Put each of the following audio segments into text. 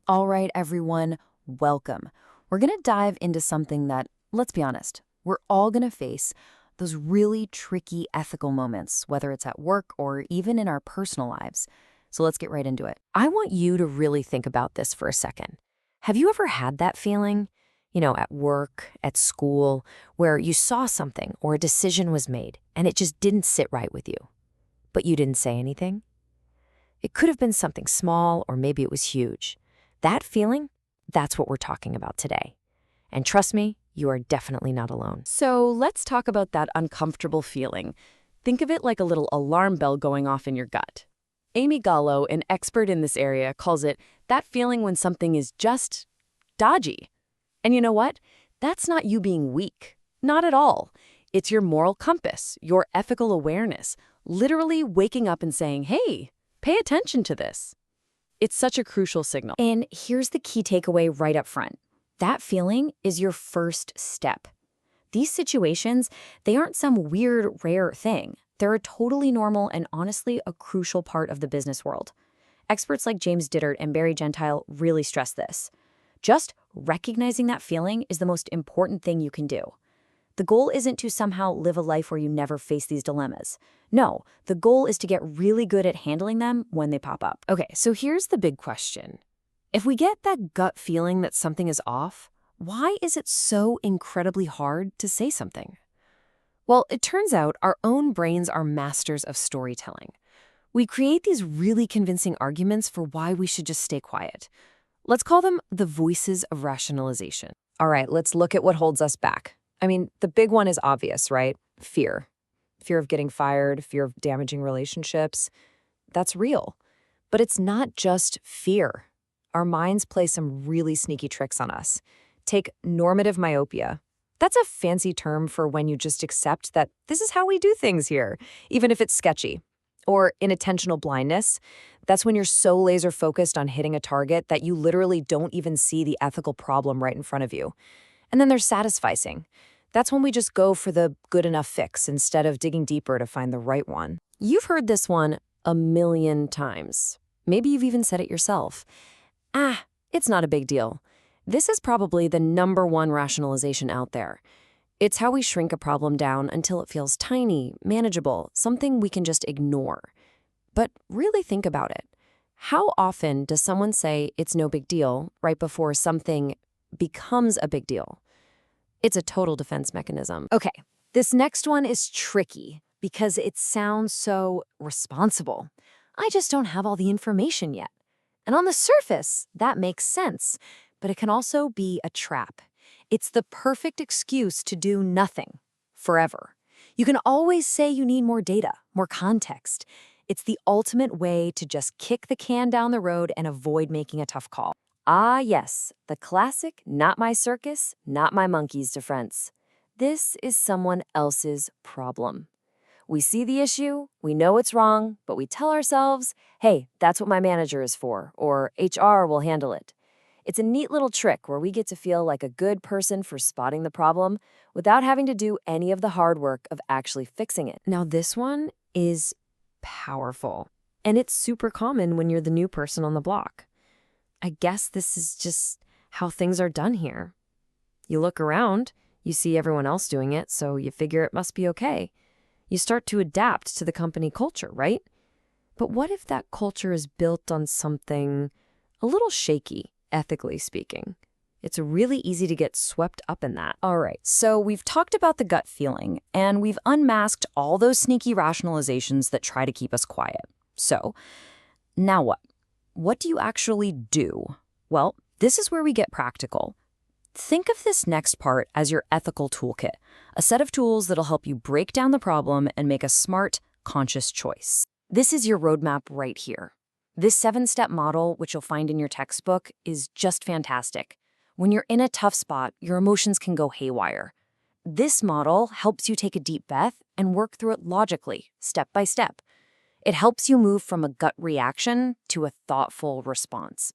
All right, everyone, welcome. We're going to dive into something that, let's be honest, we're all going to face those really tricky ethical moments, whether it's at work or even in our personal lives. So let's get right into it. I want you to really think about this for a second. Have you ever had that feeling, at work, at school, where you saw something or a decision was made and it just didn't sit right with you, but you didn't say anything? It could have been something small or maybe it was huge. That feeling, that's what we're talking about today. And trust me, you are definitely not alone. So let's talk about that uncomfortable feeling. Think of it like a little alarm bell going off in your gut. Amy Gallo, an expert in this area, calls it that feeling when something is just dodgy. And you know what? That's not you being weak. Not at all. It's your moral compass, your ethical awareness, literally waking up and saying, hey, pay attention to this. It's such a crucial signal. And here's the key takeaway right up front. That feeling is your first step. These situations, they aren't some weird, rare thing. They're a totally normal and honestly a crucial part of the business world. Experts like James Dittert and Barry Gentile really stress this. Just recognizing that feeling is the most important thing you can do. The goal isn't to somehow live a life where you never face these dilemmas. No, the goal is to get really good at handling them when they pop up. Okay, so here's the big question. If we get that gut feeling that something is off, why is it so incredibly hard to say something? Well, it turns out our own brains are masters of storytelling. We create these really convincing arguments for why we should just stay quiet. Let's call them the voices of rationalization. All right, let's look at what holds us back. I mean, the big one is obvious, right? Fear. Fear of getting fired, fear of damaging relationships. That's real. But it's not just fear. Our minds play some really sneaky tricks on us. Take normative myopia. That's a fancy term for when you just accept that this is how we do things here, even if it's sketchy. Or inattentional blindness. That's when you're so laser focused on hitting a target that you literally don't even see the ethical problem right in front of you. And then there's satisficing. That's when we just go for the good enough fix instead of digging deeper to find the right one. You've heard this one a million times. Maybe you've even said it yourself. It's not a big deal. This is probably the #1 rationalization out there. It's how we shrink a problem down until it feels tiny, manageable, something we can just ignore. But really think about it. How often does someone say it's no big deal right before something becomes a big deal? It's a total defense mechanism. Okay, this next one is tricky because it sounds so responsible. I just don't have all the information yet. And on the surface, that makes sense, but it can also be a trap. It's the perfect excuse to do nothing, forever. You can always say you need more data, more context. It's the ultimate way to just kick the can down the road and avoid making a tough call. Ah, yes, the classic not my circus, not my monkeys defense. This is someone else's problem. We see the issue, we know it's wrong, but we tell ourselves, hey, that's what my manager is for, or HR will handle it. It's a neat little trick where we get to feel like a good person for spotting the problem without having to do any of the hard work of actually fixing it. Now, this one is powerful, and it's super common when you're the new person on the block. I guess this is just how things are done here. You look around, you see everyone else doing it, so you figure it must be okay. You start to adapt to the company culture, right? But what if that culture is built on something a little shaky, ethically speaking? It's really easy to get swept up in that. All right, so we've talked about the gut feeling, and we've unmasked all those sneaky rationalizations that try to keep us quiet. So, now what? What do you actually do? Well, this is where we get practical. Think of this next part as your ethical toolkit, a set of tools that'll help you break down the problem and make a smart, conscious choice. This is your roadmap right here. This 7-step model, which you'll find in your textbook, is just fantastic. When you're in a tough spot, your emotions can go haywire. This model helps you take a deep breath and work through it logically, step by step. It helps you move from a gut reaction to a thoughtful response.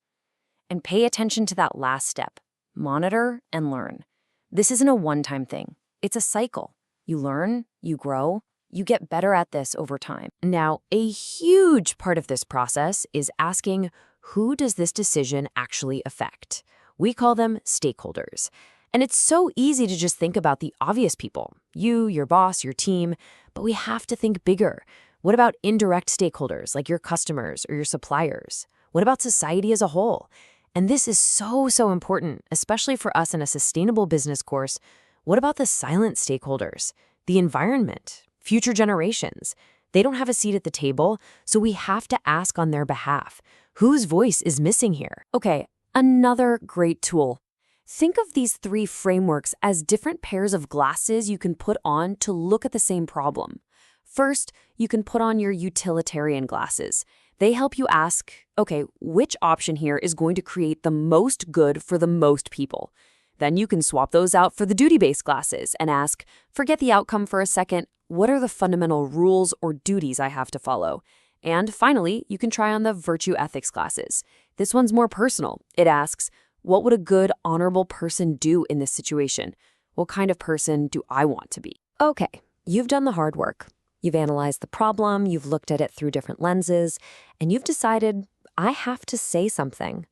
And pay attention to that last step. Monitor and learn. This isn't a one-time thing. It's a cycle. You learn, you grow, you get better at this over time. Now, a huge part of this process is asking who does this decision actually affect? We call them stakeholders. And it's so easy to just think about the obvious people, you, your boss, your team, but we have to think bigger. What about indirect stakeholders like your customers or your suppliers? What about society as a whole? And this is so important, especially for us in a sustainable business course. What about the silent stakeholders? The environment, future generations. They don't have a seat at the table, so we have to ask on their behalf. Whose voice is missing here? Okay, another great tool. Think of these 3 frameworks as different pairs of glasses you can put on to look at the same problem. First, you can put on your utilitarian glasses. They help you ask, okay, which option here is going to create the most good for the most people? Then you can swap those out for the duty-based glasses and ask, forget the outcome for a second, what are the fundamental rules or duties I have to follow? And finally, you can try on the virtue ethics glasses. This one's more personal. It asks, what would a good, honorable person do in this situation? What kind of person do I want to be? Okay, you've done the hard work. You've analyzed the problem, you've looked at it through different lenses, and you've decided, I have to say something.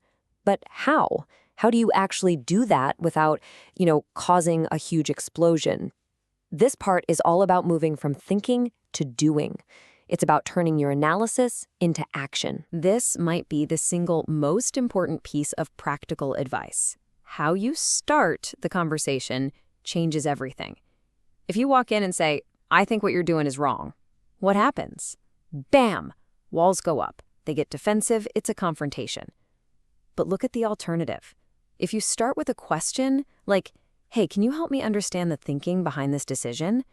But how? How do you actually do that without, causing a huge explosion? This part is all about moving from thinking to doing. It's about turning your analysis into action. This might be the single most important piece of practical advice. How you start the conversation changes everything. If you walk in and say, I think what you're doing is wrong, what happens? Bam! Walls go up. They get defensive. It's a confrontation. But look at the alternative. If you start with a question like, hey, can you help me understand the thinking behind this decision?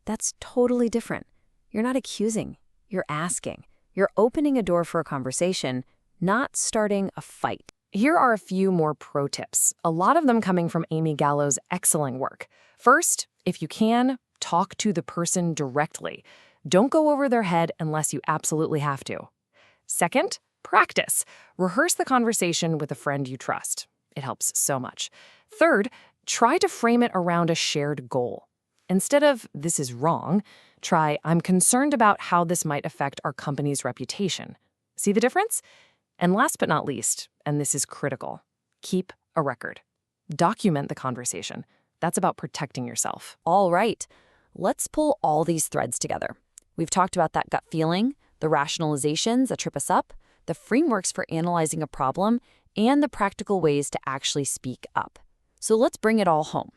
That's totally different. You're not accusing, you're asking. You're opening a door for a conversation, not starting a fight. Here are a few more pro tips, a lot of them coming from Amy Gallo's excellent work. First, if you can, talk to the person directly. Don't go over their head unless you absolutely have to. Second, practice. Rehearse the conversation with a friend you trust. It helps so much. Third, try to frame it around a shared goal. Instead of, this is wrong, try, I'm concerned about how this might affect our company's reputation. See the difference? And last but not least, and this is critical, keep a record. Document the conversation. That's about protecting yourself. All right, let's pull all these threads together. We've talked about that gut feeling, the rationalizations that trip us up, the frameworks for analyzing a problem, and the practical ways to actually speak up. So let's bring it all home.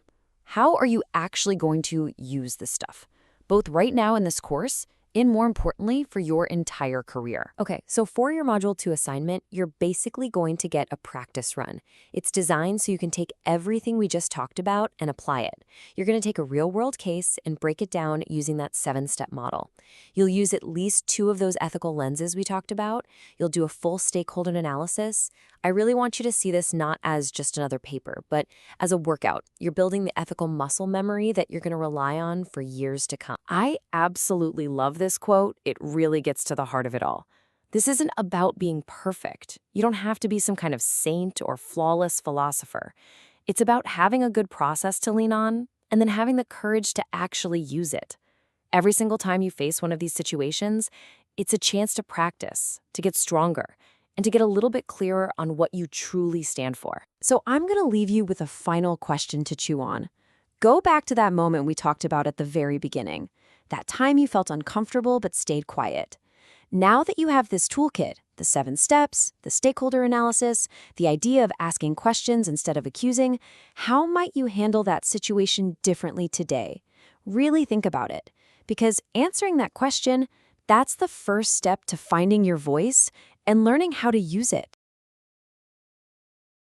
How are you actually going to use this stuff? Both right now in this course, and more importantly, for your entire career. Okay, so for your Module 2 assignment, you're basically going to get a practice run. It's designed so you can take everything we just talked about and apply it. You're going to take a real-world case and break it down using that 7-step model. You'll use at least 2 of those ethical lenses we talked about. You'll do a full stakeholder analysis. I really want you to see this not as just another paper, but as a workout. You're building the ethical muscle memory that you're going to rely on for years to come. I absolutely love this quote. It really gets to the heart of it all. This isn't about being perfect. You don't have to be some kind of saint or flawless philosopher. It's about having a good process to lean on and then having the courage to actually use it. Every single time you face one of these situations, it's a chance to practice, to get stronger, and to get a little bit clearer on what you truly stand for. So I'm going to leave you with a final question to chew on. Go back to that moment we talked about at the very beginning, that time you felt uncomfortable but stayed quiet. Now that you have this toolkit, the 7 steps, the stakeholder analysis, the idea of asking questions instead of accusing, how might you handle that situation differently today? Really think about it, because answering that question, that's the first step to finding your voice and learning how to use it.